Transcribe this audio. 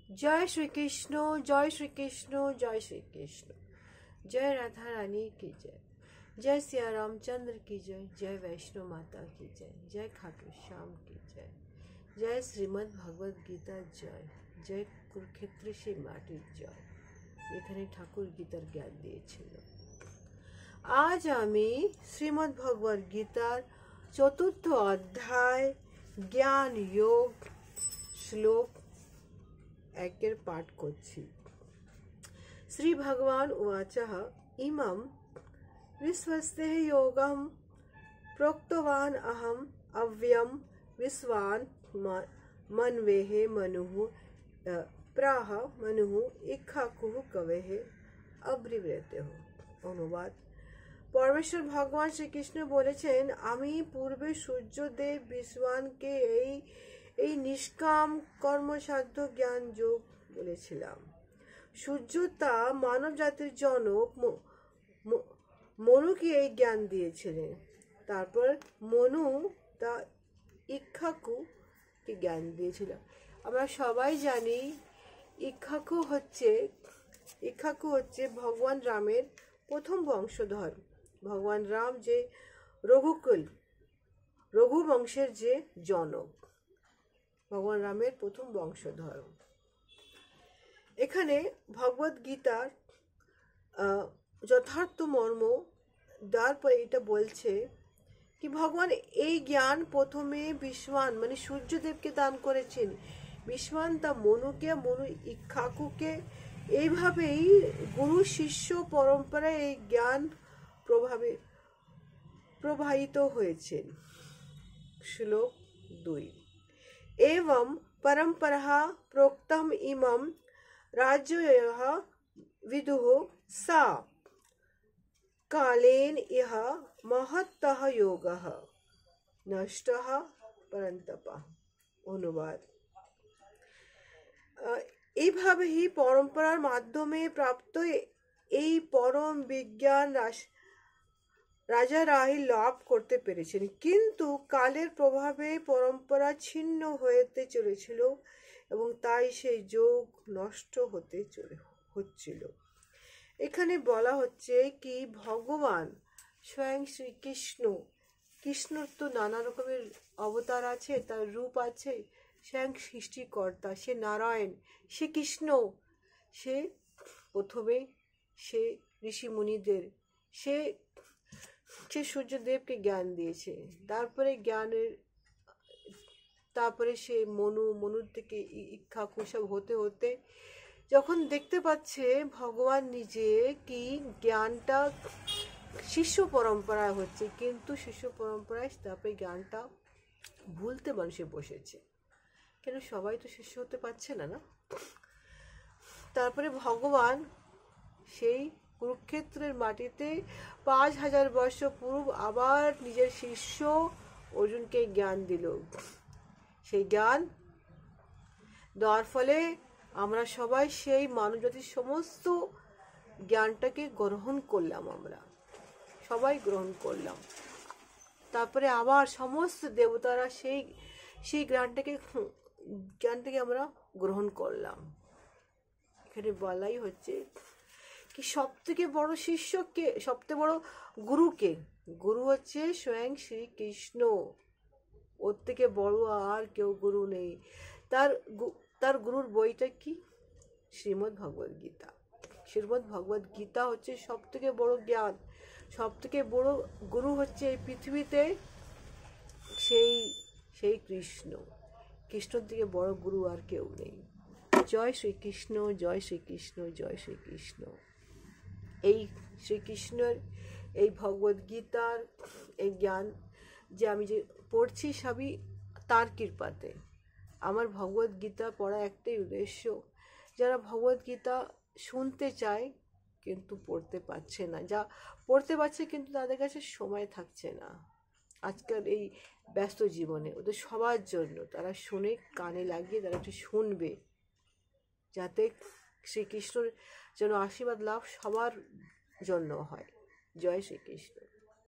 जय श्री कृष्ण, जय श्री कृष्ण, जय श्री कृष्ण। जय राधा रानी की जय, जय सिया रामचंद्र की जय, जय वैष्णो माता की जय, जय खाटू श्याम की जय, जय श्रीमद् भगवद गीता जय, जय কুরুক্ষেত্রে সেই মাটির জয় এখানে ঠাকুর গীতার জ্ঞান দিয়েছিল। আজ আমি শ্রীমদ্ ভগবদ গীতার চতুর্থ অধ্যায় জ্ঞান যোগ শ্লোক একের পাঠ করছি। শ্রী ভগবান উবাচঃ ইমং विश्वस्तेः योगं प्रोक्तवान् अहम् अव्ययं विश्वान् मन्वेः मनुः प्राह मनुः इक्ष्वाकुः कवेः अब्रिवृतेः। অনুবাদ, পরমেশ্বর ভগবান শ্রীকৃষ্ণ বলেছেন, আমি পূর্বে সূর্যদেব বিশ্ববানকে এই নিষ্কাম কর্মসাধ্য জ্ঞান যোগ বলেছিলাম। সূর্য তা মানব জাতির জনক মনুকে এই জ্ঞান দিয়েছিলেন। তারপর মনু তা ইক্ষ্বাকুকে জ্ঞান দিয়েছিল। আমরা সবাই জানি ইক্ষ্বাকু হচ্ছে ভগবান রামের প্রথম বংশধর। ভগবান রাম যে রঘু বংশের যে জনক, ভগবান রামের প্রথম বংশধর। এখানে ভগবদ গীতার যথার্থ মর্ম দেওয়ার পরে এটা বলছে কি ভগবান এই জ্ঞান প্রথমে বিশ্ববান মানে সূর্যদেবকে দান করেছেন। বিশ্ববান তা মনুকে, মনু ইক্ষ্বাকুকে, এইভাবেই গুরু শিষ্য পরম্পরায় এই জ্ঞান প্রবাহিত হয়েছেন। শ্লোক 2 एवं परंपरा प्रोक्तम इमं राज्यः विदुः सा कालेन यह महत्तः योगः नष्टः परन्तप। অনুবাদ, এইভাবেই পরম্পরার মাধ্যমে প্রাপ্ত এই পরম বিজ্ঞান রাজারাই লাভ করতে পেরেছেন, কিন্তু কালের প্রভাবে পরম্পরা ছিন্ন হতে চলেছিল এবং তাই সেই যোগ নষ্ট হচ্ছিল। এখানে বলা হচ্ছে কি ভগবান স্বয়ং শ্রীকৃষ্ণ, কৃষ্ণর তো নানা রকমের অবতার আছে, তার রূপ আছে, স্বয়ং সৃষ্টিকর্তা, সে নারায়ণ, সে কৃষ্ণ, সে প্রথমে সে ঋষি মুনিদের সে সূর্যদেবকে জ্ঞান দিয়েছে। তারপরে সে মনুর থেকে ইক্ষ্বাকু সব হতে হতে যখন দেখতে পাচ্ছে ভগবান নিজে কি জ্ঞানটা শিষ্য পরম্পরায় হচ্ছে, কিন্তু শিষ্য পরম্পরায় তারপরে জ্ঞানটা ভুলতে মানুষে বসেছে, কেন সবাই তো শিষ্য হতে পারছে না। তারপরে ভগবান সেই কুরুক্ষেত্রের মাটিতে 5000 বর্ষ পূর্ব আবার নিজের শিষ্য অর্জুনকে জ্ঞান দিল। সেই জ্ঞান দেওয়ার ফলে আমরা সবাই সেই মানবজাতির সমস্ত জ্ঞানটাকে গ্রহণ করলাম, আমরা সবাই গ্রহণ করলাম। তারপরে আবার সমস্ত দেবতারা সেই জ্ঞানটাকে আমরা গ্রহণ করলাম। এখানে বলাই হচ্ছে কি সব থেকে বড় শিষ্যকে, সবথেকে বড় গুরুকে, গুরু হচ্ছে স্বয়ং শ্রীকৃষ্ণ, ওর থেকে বড় আর কেউ গুরু নেই। তার গুরুর বইটা কি? শ্রীমদ্ ভগবদ গীতা। শ্রীমদ্ ভগবদ গীতা হচ্ছে সব থেকে বড় জ্ঞান, সব থেকে বড় গুরু হচ্ছে এই পৃথিবীতে সেই কৃষ্ণ। কৃষ্ণর থেকে বড় গুরু আর কেউ নেই। জয় শ্রীকৃষ্ণ, জয় শ্রীকৃষ্ণ, জয় শ্রীকৃষ্ণ। এই শ্রীকৃষ্ণের এই ভগবদ গীতার এই জ্ঞান যে আমি যে পড়ছি সবই তার কৃপাতে। আমার ভগবদ গীতা পড়া একটাই উদ্দেশ্য, যারা ভগবদ গীতা শুনতে চায় কিন্তু পড়তে পারছে না, যা পড়তে পারছে কিন্তু তাদের কাছে সময় থাকছে না আজকাল এই ব্যস্ত জীবনে। ওদের সবার জন্য তারা শুনে, কানে লাগিয়ে তারা একটু শুনবে, যাতে শ্রীকৃষ্ণর যেন আশীর্বাদ লাভ সবার জন্য হয়। জয় শ্রীকৃষ্ণ।